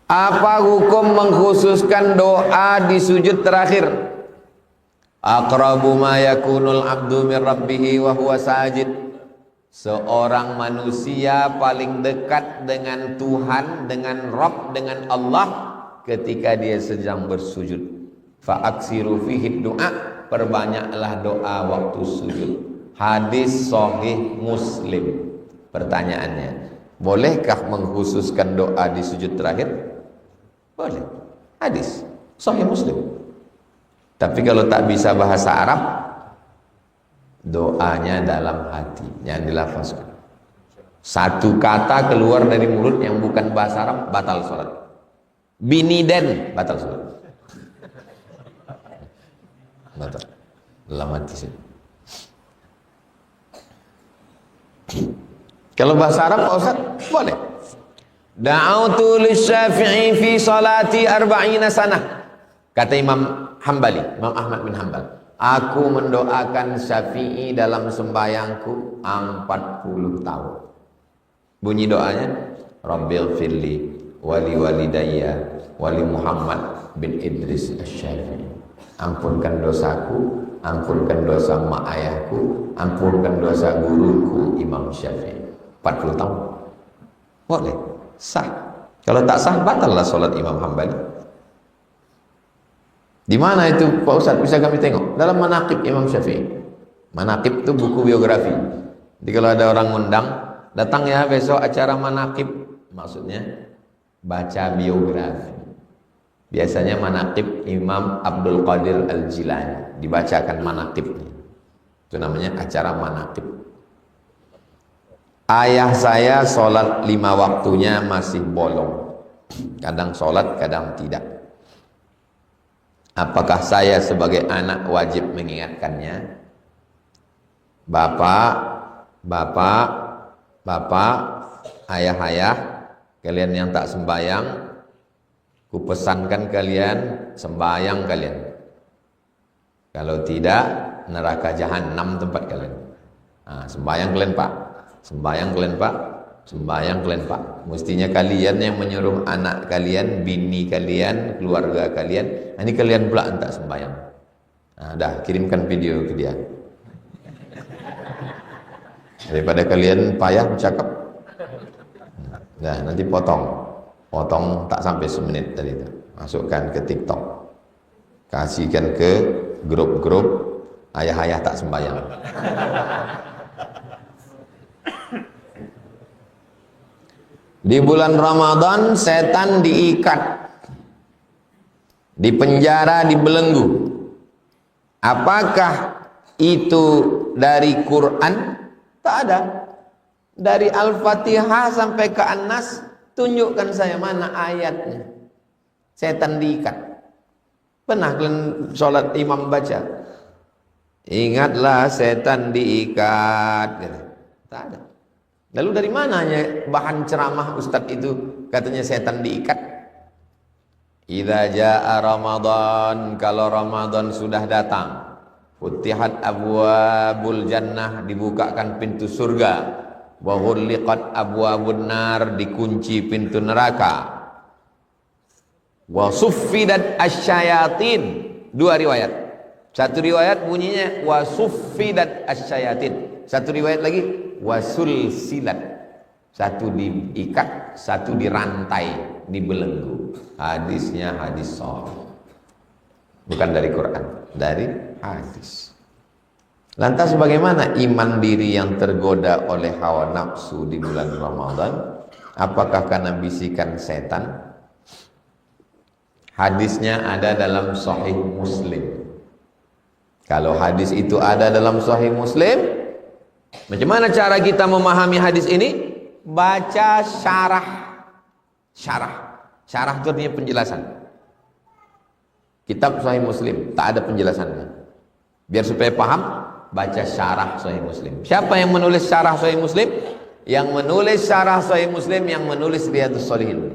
Apa hukum mengkhususkan doa di sujud terakhir? Aqrabu ma yakunul abdu min rabbih wa huwa sajid. Seorang manusia paling dekat dengan Tuhan, dengan Rabb, dengan Allah ketika dia sedang bersujud. Fa aksiru fihi doa, perbanyaklah doa waktu sujud. Hadis sahih Muslim. Pertanyaannya, bolehkah mengkhususkan doa di sujud terakhir? Boleh. Hadis sahih Muslim. Tapi kalau tak bisa bahasa Arab, doanya dalam hati, yang dilafazkan. Satu kata keluar dari mulut yang bukan bahasa Arab, batal sholat. Biniden, batal sholat. Batal. Dalam hati sih. Kalau bahasa Arab, Pak Ustaz, boleh. Da'autu lisyafi'i fi salati arba'ina sanah. Kata Imam Hambali, Imam Ahmad bin Hambal, aku mendoakan Syafi'i dalam sembahyangku 40 tahun. Bunyi doanya, Rabbil firli wali walidayya wali Muhammad bin Idris Asy-Syafi'i. Ampunkan dosaku, ampunkan dosa mak ayahku, ampunkan dosa guruku Imam Syafi'i. 40 tahun. Boleh, sah. Kalau tak sah, batallah sholat Imam Hambali. Di mana itu Pak Ustadz, bisa kami tengok? Dalam Manaqib Imam Syafi'i. Manaqib itu buku biografi. Jadi kalau ada orang ngundang, datang ya besok acara Manaqib, maksudnya baca biografi. Biasanya Manaqib Imam Abdul Qadir Al-Jilani, dibacakan Manaqibnya. Itu namanya acara Manaqib. Ayah saya sholat 5 waktunya masih bolong. Kadang sholat, kadang tidak. Apakah saya sebagai anak wajib mengingatkannya? Bapak, ayah-ayah, kalian yang tak sembahyang, kupesankan kalian sembahyang kalian. Kalau tidak, neraka jahanam tempat kalian. Sembahyang kalian Pak. Sembahyang kalian Pak, sembahyang kalian Pak. Mestinya kalian yang menyuruh anak kalian, bini kalian, keluarga kalian. Ini kalian pula tak sembahyang. Dah, kirimkan video ke dia. Daripada kalian payah bercakap. Nah, nanti potong tak sampai semenit tadi itu. Masukkan ke TikTok. Kasihkan ke grup-grup ayah-ayah tak sembahyang. Di bulan Ramadan setan diikat, dipenjara, dibelenggu. Apakah itu dari Quran? Tak ada. Dari Al-Fatihah sampai ke An-Nas, tunjukkan saya mana ayatnya. Setan diikat. Pernah kalian sholat imam baca? Ingatlah setan diikat. Tak ada. Lalu dari mananya bahan ceramah Ustadz itu katanya setan diikat? Idza jaa Ramadan, kalau Ramadan sudah datang, futihat abwabul jannah, dibukakan pintu surga, wa ghulliqat abwabun nar, dikunci pintu neraka, wa suffidat asyayatin. Dua riwayat. Satu riwayat bunyinya wa suffidat asyayatin. Satu riwayat lagi wasul silat, satu diikat, satu dirantai, dibelenggu. Hadisnya hadis sahih, bukan dari Quran, dari hadis. Lantas bagaimana iman diri yang tergoda oleh hawa nafsu di bulan Ramadan? Apakah karena bisikan setan? Hadisnya ada dalam Sahih Muslim. Kalau hadis itu ada dalam Sahih Muslim, macam mana cara kita memahami hadis ini? Baca syarah. Syarah itu artinya penjelasan. Kitab Sahih Muslim tak ada penjelasannya. Biar supaya paham, baca syarah Sahih Muslim. Siapa yang menulis syarah Sahih Muslim? Yang menulis syarah Sahih Muslim, yang menulis Riyadhus Shalihin,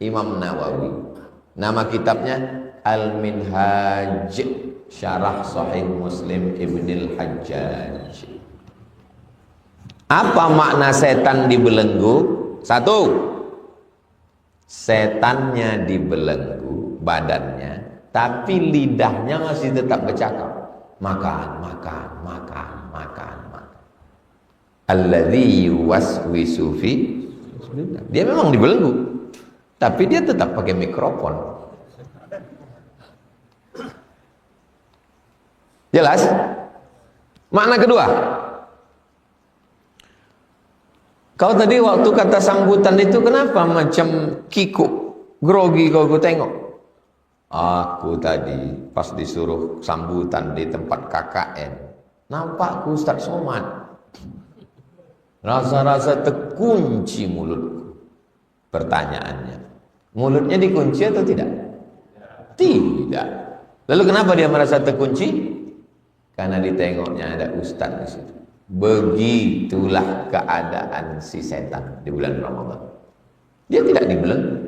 Imam Nawawi. Nama kitabnya Al-Minhaj, Syarah Sahih Muslim Ibnul Hajjaj. Apa makna setan dibelenggu? Satu, setannya dibelenggu badannya, tapi lidahnya masih tetap bercakap. Makan, makan, makan, makan, makan. Alladzi yuwaswisu fi, dia memang dibelenggu, tapi dia tetap pakai mikrofon. Jelas? Makna kedua, kau tadi waktu kata sambutan itu kenapa macam kikuk, grogi kau tengok? Aku tadi pas disuruh sambutan di tempat KKN, nampakku Ustaz Somad. Rasa-rasa terkunci mulutku. Pertanyaannya, mulutnya dikunci atau tidak? Tidak. Lalu kenapa dia merasa terkunci? Karena ditengoknya ada Ustaz di situ. Begitulah keadaan si setan di bulan Ramadan. Dia tidak dibelenggu,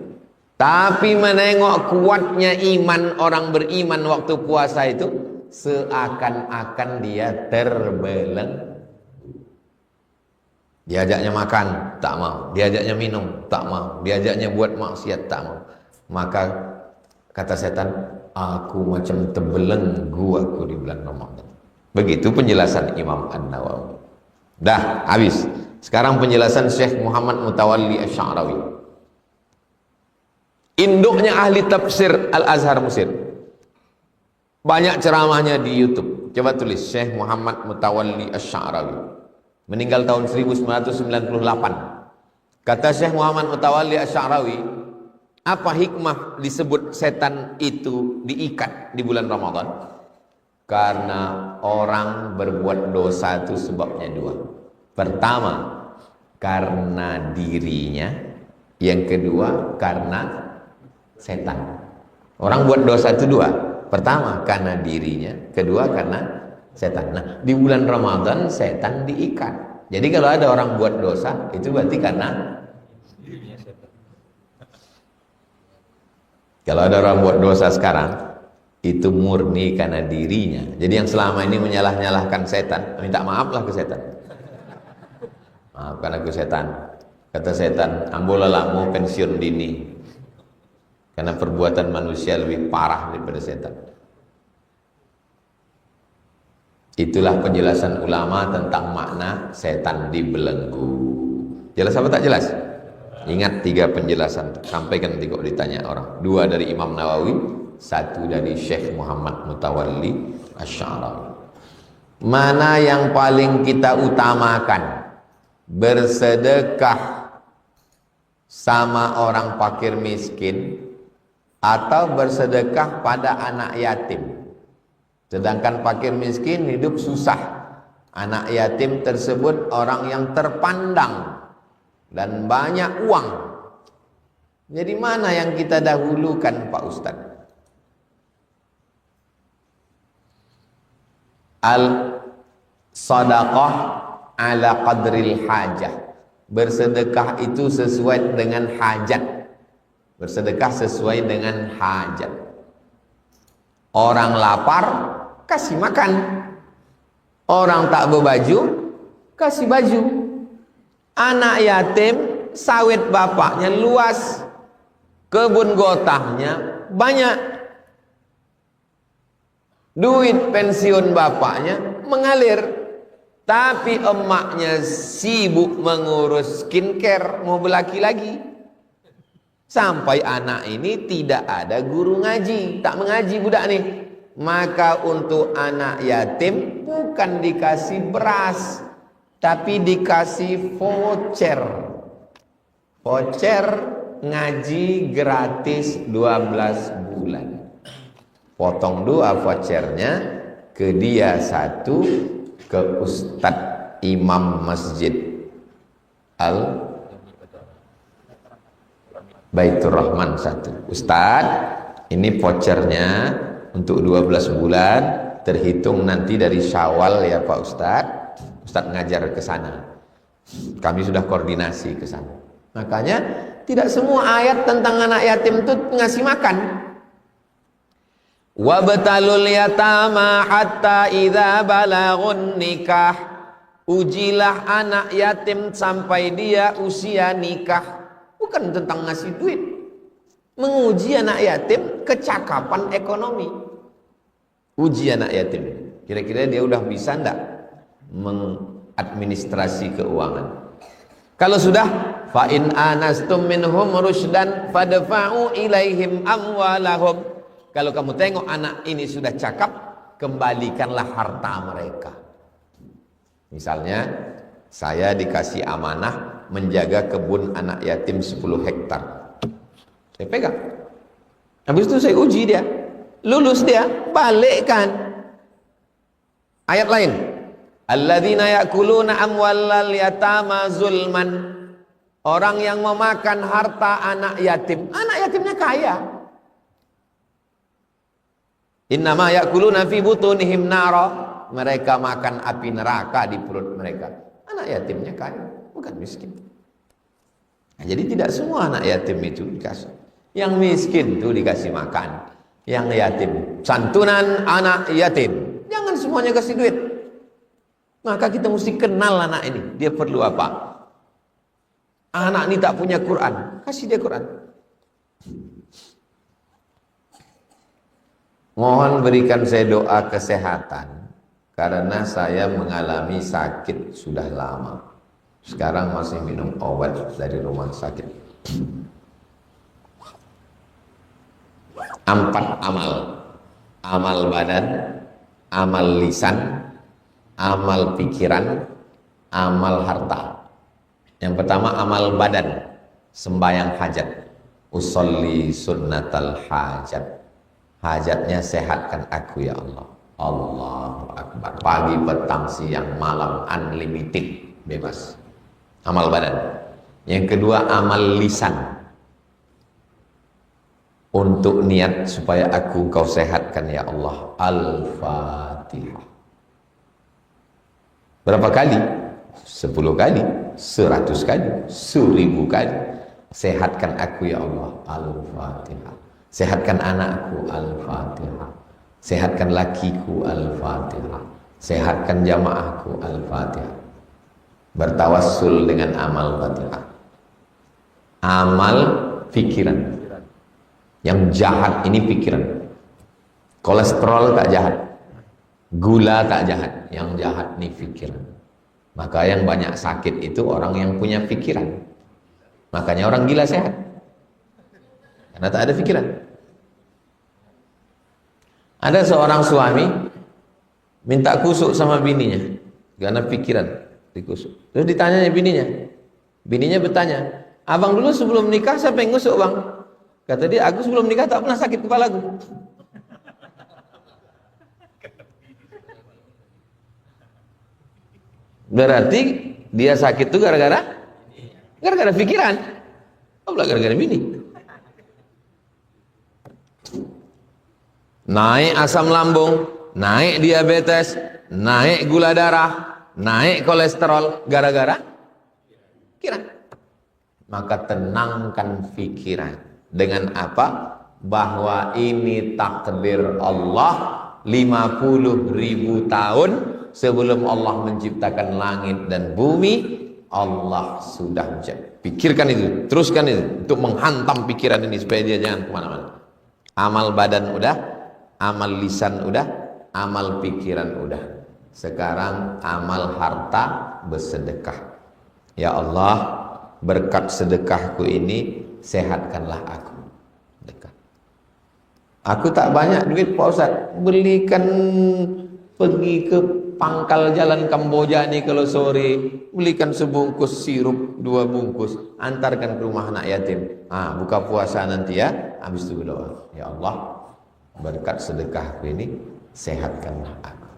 tapi menengok kuatnya iman orang beriman waktu puasa itu, seakan-akan dia terbelenggu. Diajaknya makan, tak mau. Diajaknya minum, tak mau. Diajaknya buat maksiat, tak mau. Maka kata setan, aku macam terbelenggu aku di bulan Ramadan. Begitu penjelasan Imam An-Nawawi. Dah habis. Sekarang penjelasan Syekh Muhammad Mutawalli Asy-Sya'rawi, induknya ahli tafsir Al-Azhar Mesir. Banyak ceramahnya di YouTube. Coba tulis Syekh Muhammad Mutawalli Asy-Sya'rawi. Meninggal tahun 1998. Kata Syekh Muhammad Mutawalli Asy-Sya'rawi, apa hikmah disebut setan itu diikat di bulan Ramadan? Karena orang berbuat dosa itu sebabnya dua. Pertama, karena dirinya. Yang kedua, karena setan. Orang buat dosa itu dua. Pertama, karena dirinya. Kedua, karena setan. Nah, di bulan Ramadan setan diikat. Jadi kalau ada orang buat dosa, itu berarti karena kalau ada orang buat dosa sekarang, itu murni karena dirinya. Jadi yang selama ini menyalah-nyalahkan setan, minta maaflah ke setan. Maafkan aku setan. Kata setan, ambolah mau pensiun dini. Karena perbuatan manusia lebih parah daripada setan. Itulah penjelasan ulama tentang makna setan dibelenggu. Jelas apa tak jelas? Ingat 3 penjelasan. Sampaikan nanti kok ditanya orang. 2 dari Imam Nawawi, 1 dari Syekh Muhammad Mutawalli Asy-Sya'rawi. Mana yang paling kita utamakan? Bersedekah sama orang fakir miskin atau bersedekah pada anak yatim? Sedangkan fakir miskin hidup susah, anak yatim tersebut orang yang terpandang dan banyak uang. Jadi mana yang kita dahulukan, Pak Ustaz? Al-sadaqah ala qadril hajah. Bersedekah itu sesuai dengan hajat. Bersedekah sesuai dengan hajat. Orang lapar, kasih makan. Orang tak berbaju, kasih baju. Anak yatim, sawit bapaknya luas, kebun gotahnya banyak. Duit pensiun bapaknya mengalir, tapi emaknya sibuk mengurus skincare, mau berlaki lagi. Sampai anak ini tidak ada guru ngaji, tak mengaji budak nih. Maka untuk anak yatim bukan dikasih beras, tapi dikasih voucher. Voucher ngaji gratis 12 bulan. Potong 2 vouchernya, ke dia 1, ke Ustadz Imam Masjid Al Baitur Rahman 1. Ustadz, ini vouchernya untuk 12 bulan, terhitung nanti dari Syawal ya Pak Ustadz. Ustadz ngajar ke sana. Kami sudah koordinasi ke sana. Makanya tidak semua ayat tentang anak yatim itu ngasih makan. Wabtalul yatama hatta idza balagun nikah. Ujilah anak yatim sampai dia usia nikah. Bukan tentang ngasih duit. menguji anak yatim kecakapan ekonomi. Uji anak yatim, kira-kira dia udah bisa enggak mengadministrasi keuangan. Kalau sudah, fa in anastum minhum rusydan fadfa'u ilaihim amwalahum. Kalau kamu tengok anak ini sudah cakap, kembalikanlah harta mereka. Misalnya saya dikasih amanah menjaga kebun anak yatim 10 hektar. Saya pegang. Habis itu saya uji dia. Lulus dia, balikkan. Ayat lain. Alladzina ya'kuluna amwalal yatama zulman. Orang yang memakan harta anak yatim. Anak yatimnya kaya. Innama ya'kuluna fi butunihim nara. Mereka makan api neraka di perut mereka. Anak yatimnya kaya, bukan miskin. Nah, jadi tidak semua anak yatim itu dikasih. Yang miskin itu dikasih makan. Yang yatim, santunan anak yatim. Jangan semuanya kasih duit. Maka kita mesti kenal anak ini. Dia perlu apa? Anak ini tak punya Quran, kasih dia Quran. Mohon berikan saya doa kesehatan. Karena saya mengalami sakit sudah lama. Sekarang masih minum obat dari rumah sakit. 4 amal. Amal badan, amal lisan, amal pikiran, amal harta. Yang pertama amal badan, sembahyang hajat. Usolli sunnatal hajat. Hajatnya sehatkan aku ya Allah. Allahu Akbar. Pagi, petang, siang, malam, unlimited, bebas. Amal badan. Yang kedua amal lisan. Untuk niat supaya aku kau sehatkan ya Allah. Al-Fatihah. Berapa kali? 10 kali, 100 kali, 1000 kali. Sehatkan aku ya Allah. Al-Fatihah. Sehatkan anakku. Al-Fatihah. Sehatkan lakiku. Al-Fatihah. Sehatkan jamaahku. Al-Fatihah. Bertawassul dengan amal Fatihah. Amal pikiran. Yang jahat ini pikiran. Kolesterol tak jahat, gula tak jahat. Yang jahat ini pikiran. Maka yang banyak sakit itu orang yang punya pikiran. Makanya orang gila sehat, karena tak ada pikiran. Ada seorang suami minta kusuk sama bininya karena pikiran dikusuk. Terus ditanya bininya. Bininya bertanya, abang dulu sebelum nikah siapa yang ngusuk bang? Kata dia, aku sebelum nikah tak pernah sakit kepalaku. Berarti dia sakit itu gara-gara pikiran. Oh, gara-gara bini. Naik asam lambung, naik diabetes, naik gula darah, naik kolesterol gara-gara pikiran. Maka tenangkan pikiran. Dengan apa? Bahwa ini takdir Allah 50.000 tahun sebelum Allah menciptakan langit dan bumi. Allah sudah pikirkan itu, teruskan itu untuk menghantam pikiran ini supaya dia jangan kemana-mana. Amal badan udah, amal lisan udah, amal pikiran udah. Sekarang amal harta, bersedekah. Ya Allah, berkat sedekahku ini sehatkanlah aku. Sedekah. Aku tak banyak duit Pak Ustaz, belikan pergi ke pangkal jalan Kamboja nih kalau sore, belikan sebungkus sirup 2 bungkus, antarkan ke rumah anak yatim. Buka puasa nanti ya, habis itu berdoa, ya Allah, berkat sedekahku ini sehatkanlah aku.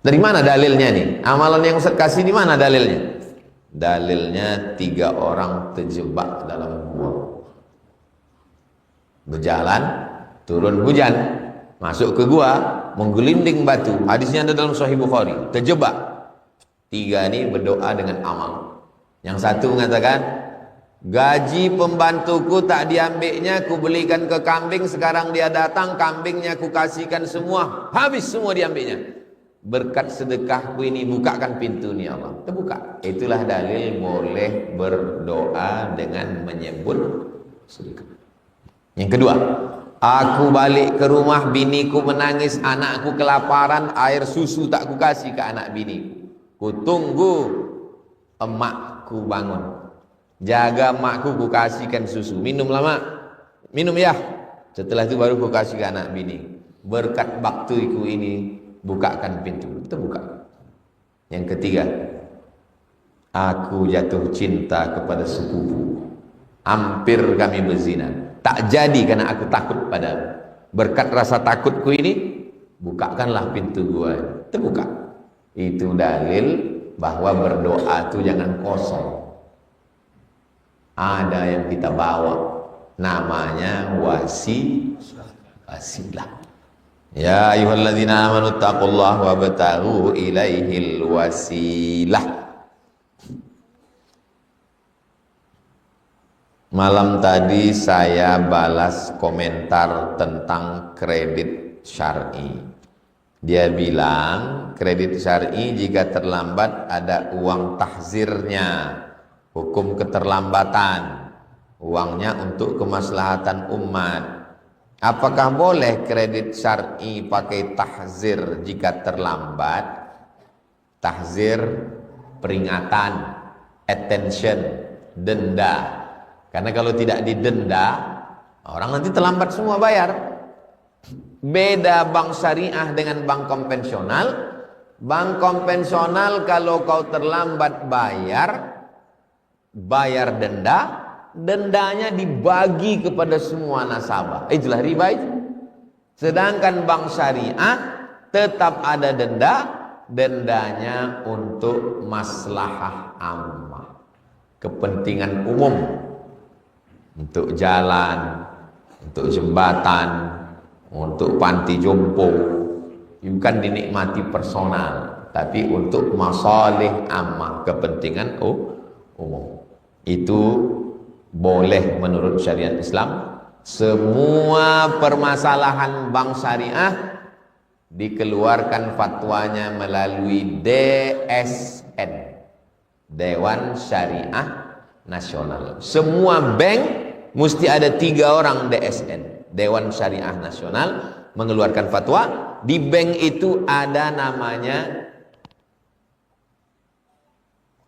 Dari mana dalilnya nih? Amalan yang Ustaz kasih di mana dalilnya? Dalilnya 3 orang terjebak dalam gua. Berjalan, turun hujan, masuk ke gua, menggelinding batu. Hadisnya ada dalam Sahih Bukhari. Terjebak. 3 ini berdoa dengan amal. Yang satu mengatakan, gaji pembantuku tak diambilnya, ku belikan ke kambing, sekarang dia datang, kambingnya ku kasihkan semua, habis semua diambilnya. Berkat sedekahku ini bukakan pintu ni Allah. Terbuka. Itulah dalil boleh berdoa dengan menyebut sedekah. Yang kedua, aku balik ke rumah, biniku menangis, anakku kelaparan, air susu tak ku kasih ke anak biniku. Ku tunggu emakku bangun, jaga emakku, ku kasihkan susu, minum lama, minum ya. Setelah itu baru ku kasih ke anak bini. Berkat baktiku ini, bukakan pintu, terbuka. Yang ketiga, aku jatuh cinta kepada sepupu, hampir kami berzina, tak jadi karena aku takut padamu. Berkat rasa takutku ini, bukakanlah pintu gua, terbuka. Itu dalil bahwa berdoa itu jangan kosong. Ada yang kita bawa, namanya wasilah. Ya ayyuhalladzina amanu taqullaha wabtaghu ilaihil wasilah. Malam tadi saya balas komentar tentang kredit syar'i. Dia bilang kredit syar'i jika terlambat ada uang tahzirnya, hukum keterlambatan, uangnya untuk kemaslahatan umat. Apakah boleh kredit syar'i pakai tahzir jika terlambat? Tahzir, peringatan, attention, denda. Karena kalau tidak didenda, orang nanti terlambat semua bayar. Beda bank syariah dengan bank konvensional. Bank konvensional kalau kau terlambat bayar denda, dendanya dibagi kepada semua nasabah. Itulah riba itu. Sedangkan bank syariah tetap ada denda, dendanya untuk maslahah ammah, kepentingan umum, untuk jalan, untuk jembatan, untuk panti jompo, bukan dinikmati personal, tapi untuk masalih ammah, kepentingan umum. Itu boleh menurut syariat Islam. Semua permasalahan bank syariah dikeluarkan fatwanya melalui DSN, Dewan Syariah Nasional. Semua bank mesti ada 3 orang DSN, Dewan Syariah Nasional, mengeluarkan fatwa. Di bank itu ada namanya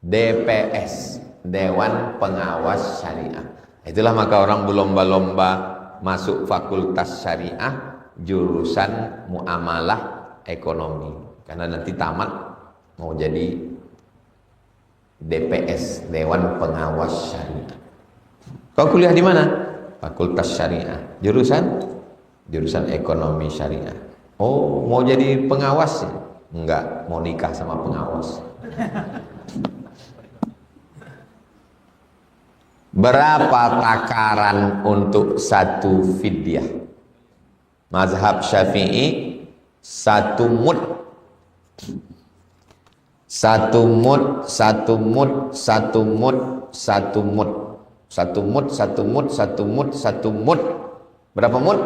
DPS, Dewan Pengawas Syariah. Itulah maka orang berlomba-lomba masuk fakultas syariah jurusan muamalah ekonomi, karena nanti tamat mau jadi DPS, Dewan Pengawas Syariah. Kau kuliah di mana? Fakultas Syariah. Jurusan ekonomi syariah. Oh, mau jadi pengawas? Enggak, mau nikah sama pengawas. Berapa takaran untuk satu fidyah? Mazhab Syafi'i 1 mud. 1 mud, 1 mud, 1 mud, 1 mud. 1 mud, 1 mud, 1 mud, 1 mud. Berapa mud?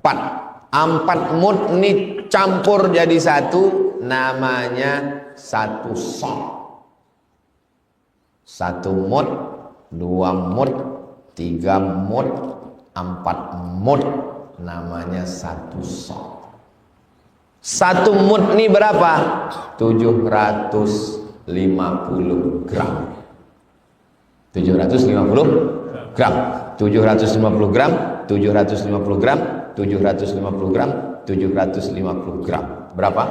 4. 4 mud ini campur jadi satu, namanya 1 sok. 1 mud, 2 mud, 3 mud, 4 mud, namanya 1 sok. 1 mud ini berapa? 750 gram. 750 gram. 750 gram, 750 gram, 750 gram, 750 gram. Berapa?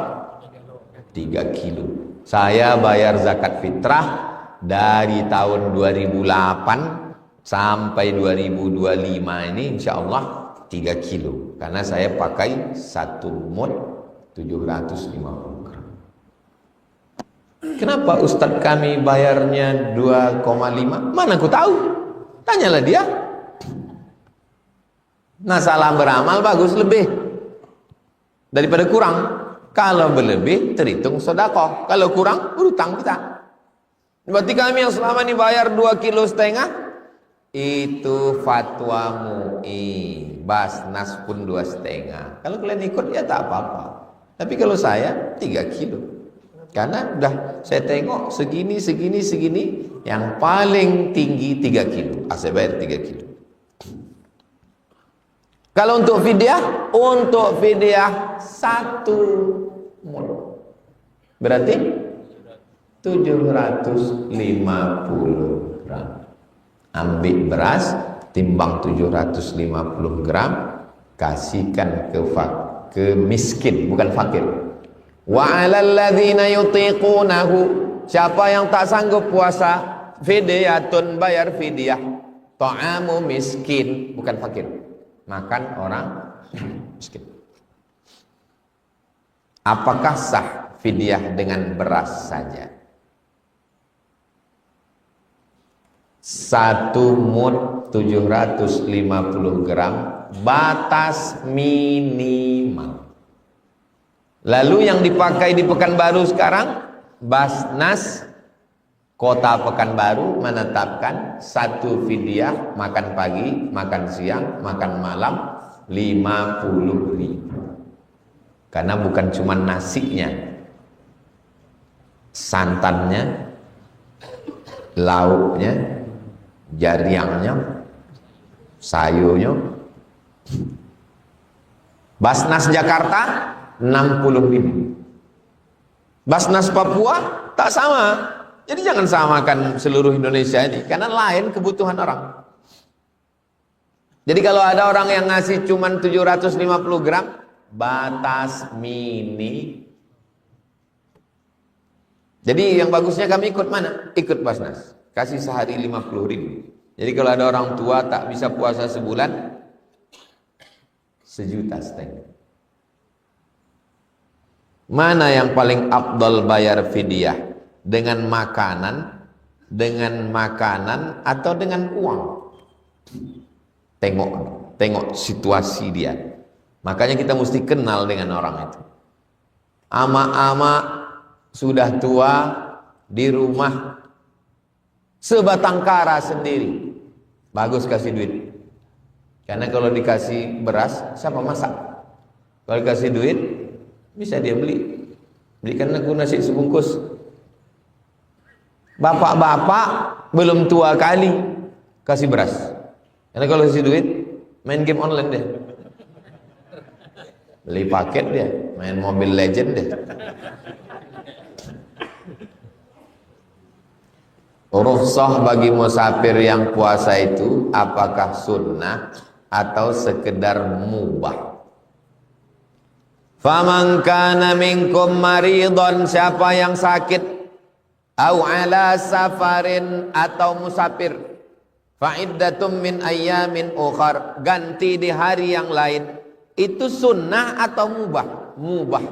3 kilo. Saya bayar zakat fitrah dari tahun 2008 sampai 2025 ini insya Allah 3 kilo, karena saya pakai 1 mud 750 gram. Kenapa Ustadz kami bayarnya 2,5? Mana aku tahu? Tanyalah dia. Nah, salah beramal bagus lebih daripada kurang. Kalau berlebih terhitung sedekah, kalau kurang berutang kita. Berarti kami yang selama ini bayar 2,5 kilo, itu fatwa MUI, Basnas pun 2,5. Kalau kalian ikut ya tak apa-apa. Tapi kalau saya 3 kilo. Karena udah saya tengok segini, yang paling tinggi 3 kilo. Saya bayar 3 kilo. Kalau untuk fidyah 1 mud. Berarti 750 gram. Ambil beras, timbang 750 gram, kasihkan ke miskin, bukan fakir. Wa 'alal ladzina yutiqunahu, siapa yang tak sanggup puasa, fidyatun, bayar fidyah, ta'amu miskin, bukan fakir, makan orang miskin. Apakah sah fidyah dengan beras saja? 1 mud 750 gram, batas minimal. Lalu yang dipakai di Pekanbaru sekarang, Basnas Kota Pekanbaru menetapkan 1 fidyah, makan pagi, makan siang, makan malam 50.000. Karena bukan cuma nasinya, santannya, lauknya, jariangnya, sayurnya. Basnas Jakarta 60.000. Basnas Papua tak sama. Jadi jangan samakan seluruh Indonesia ini, karena lain kebutuhan orang. Jadi kalau ada orang yang ngasih cuma 750 gram, batas mini. Jadi yang bagusnya kami ikut mana? Ikut Basnas. Kasih sehari 50.000. Jadi kalau ada orang tua tak bisa puasa sebulan, 1,5 juta. Mana yang paling afdal bayar fidyah? Dengan makanan atau dengan uang? Tengok situasi dia. Makanya kita mesti kenal dengan orang itu. Ama-ama sudah tua di rumah, sebatang kara sendiri, bagus kasih duit. Karena kalau dikasih beras, siapa masak? Kalau dikasih duit, bisa dia belikan aku nasi sebungkus. Bapak-bapak belum tua kali kasih beras. Karena kalau kasih duit, main game online deh, beli paket dia, main Mobile Legend deh. Rukhsah bagi musafir yang puasa itu apakah sunnah atau sekedar mubah? Faman kana minkum maridon, siapa yang sakit, au ala safarin, atau musafir, fa'iddatum min ayyamin ukhar, ganti di hari yang lain. Itu sunnah atau mubah? Mubah.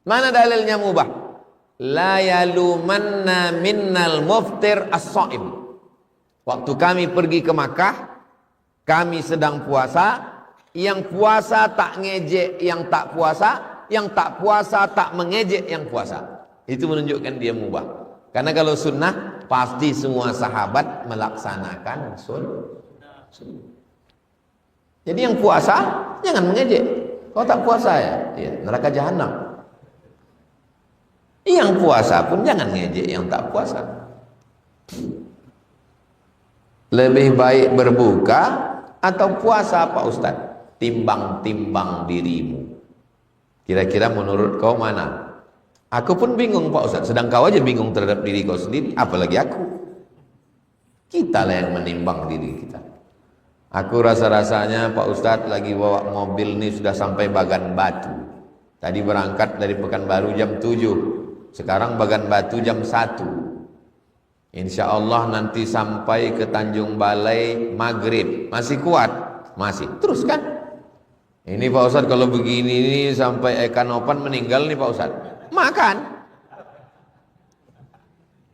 Mana dalilnya mubah? La yalumanna minnal muftir as-shaim. Waktu kami pergi ke Makkah, kami sedang puasa, yang puasa tak ngejek yang tak puasa, yang tak puasa tak mengejek yang puasa. Itu menunjukkan dia mubah. Karena kalau sunnah, pasti semua sahabat melaksanakan sunnah. Jadi yang puasa jangan mengejek. Kalau tak puasa ya neraka jahanam. Yang puasa pun jangan ngejek yang tak puasa. Lebih baik berbuka atau puasa Pak Ustaz? Timbang-timbang dirimu. Kira-kira menurut kau mana? Aku pun bingung Pak Ustaz. Sedang kau aja bingung terhadap diri kau sendiri, apalagi aku. Kita lah yang menimbang diri kita. Aku rasa-rasanya Pak Ustaz lagi bawa mobil nih sudah sampai Bagan Batu. Tadi berangkat dari Pekanbaru jam 7. Sekarang Bagan Batu jam 1. Insya Allah nanti sampai ke Tanjung Balai maghrib. Masih kuat? Masih. Terus kan? Ini Pak Ustadz kalau begini nih sampai Ekanopan meninggal nih Pak Ustadz. Makan.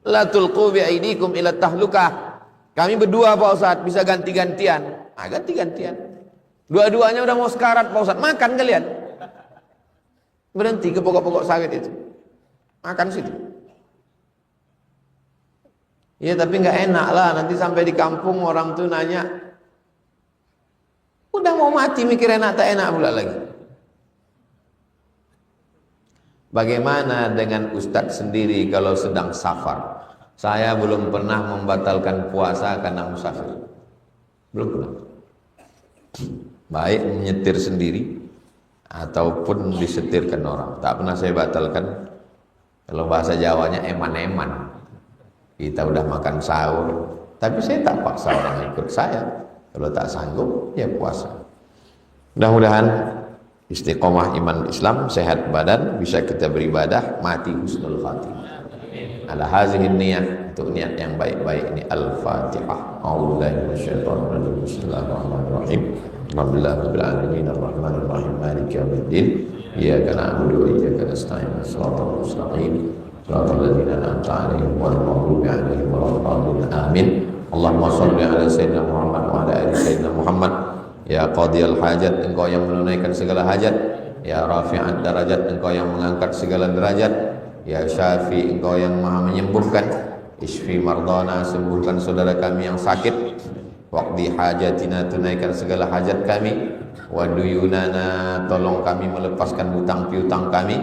La tulqu bi'aidikum ila tahlukah. Kami berdua Pak Ustadz bisa ganti-gantian. Ganti-gantian. Dua-duanya udah mau sekarat Pak Ustadz. Makan kalian. Berhenti ke pokok-pokok sawit itu. Makan situ. Ya tapi nggak enak lah, nanti sampai di kampung orang tuh nanya, udah mau mati mikir enak tak enak pula lagi. Bagaimana dengan Ustadz sendiri kalau sedang safar? Saya belum pernah membatalkan puasa karena musafir. Belum pernah. baik menyetir sendiri ataupun disetirkan orang. Tak pernah saya batalkan. Kalau bahasa Jawanya eman-eman. Kita udah makan sahur, tapi saya tak paksa orang ikut saya. Kalau tak sanggup, ya puasa. Mudah-mudahan istiqomah iman Islam, sehat badan, bisa kita beribadah, mati husnul khatimah. Ala hazihin niyat, untuk niat yang baik-baik ini. Al-Fatihah. A'udzubillahi minasyaitonir rajim. Bismillahirrahmanirrahim. Alhamdulillahirabbil alamin arrahmanir rahim maliki yaumiddin. Iyyaka na'budu wa iyyaka nasta'in. Shiratal mustaqim. Shiratal ladzina an'amta 'alaihim ghairil maghdubi 'alaihim waladdallin. Amin. Allahumma shalli ala sayyidina Muhammad wa ala ali sayyidina Muhammad. Ya qadiyal hajat, engkau yang menunaikan segala hajat. Ya rafi'ad darajat, engkau yang mengangkat segala derajat. Ya syafi, engkau yang maha menyembuhkan. Isfi mardana, sembuhkan saudara kami yang sakit. Waqdi hajatina, tunaikan segala hajat kami. Wa duyunana, tolong kami melepaskan hutang piutang kami.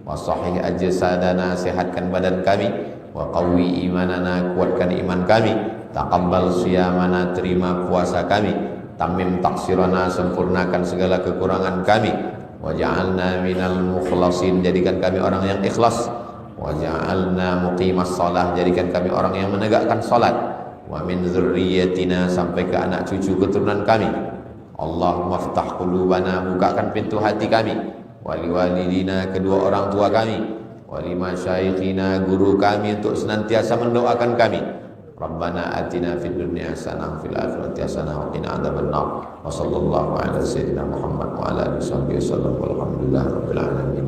Wa sahih ajsadana, sehatkan badan kami. Wa qawwi imanana, kuatkan iman kami. Taqabbal siyamana, terima puasa kami. Tamim taksirana, sempurnakan segala kekurangan kami. Waja'alna minal mukhlasin, jadikan kami orang yang ikhlas. Waja'alna muqimas salah, jadikan kami orang yang menegakkan salat. Wa min dzurriyyatina, sampai ke anak cucu keturunan kami. Allahumma ftah qulubana, bukakan pintu hati kami. Wali walidina, kedua orang tua kami. Wali masyaikhina, guru kami, untuk senantiasa mendoakan kami. Rabbana atina fid dunya hasanah fil akhirati hasanah wa qina adzabannar. Wa sallallahu ala sayyidina Muhammad wa ala alihi wasallam. Walhamdulillahirabbil alamin.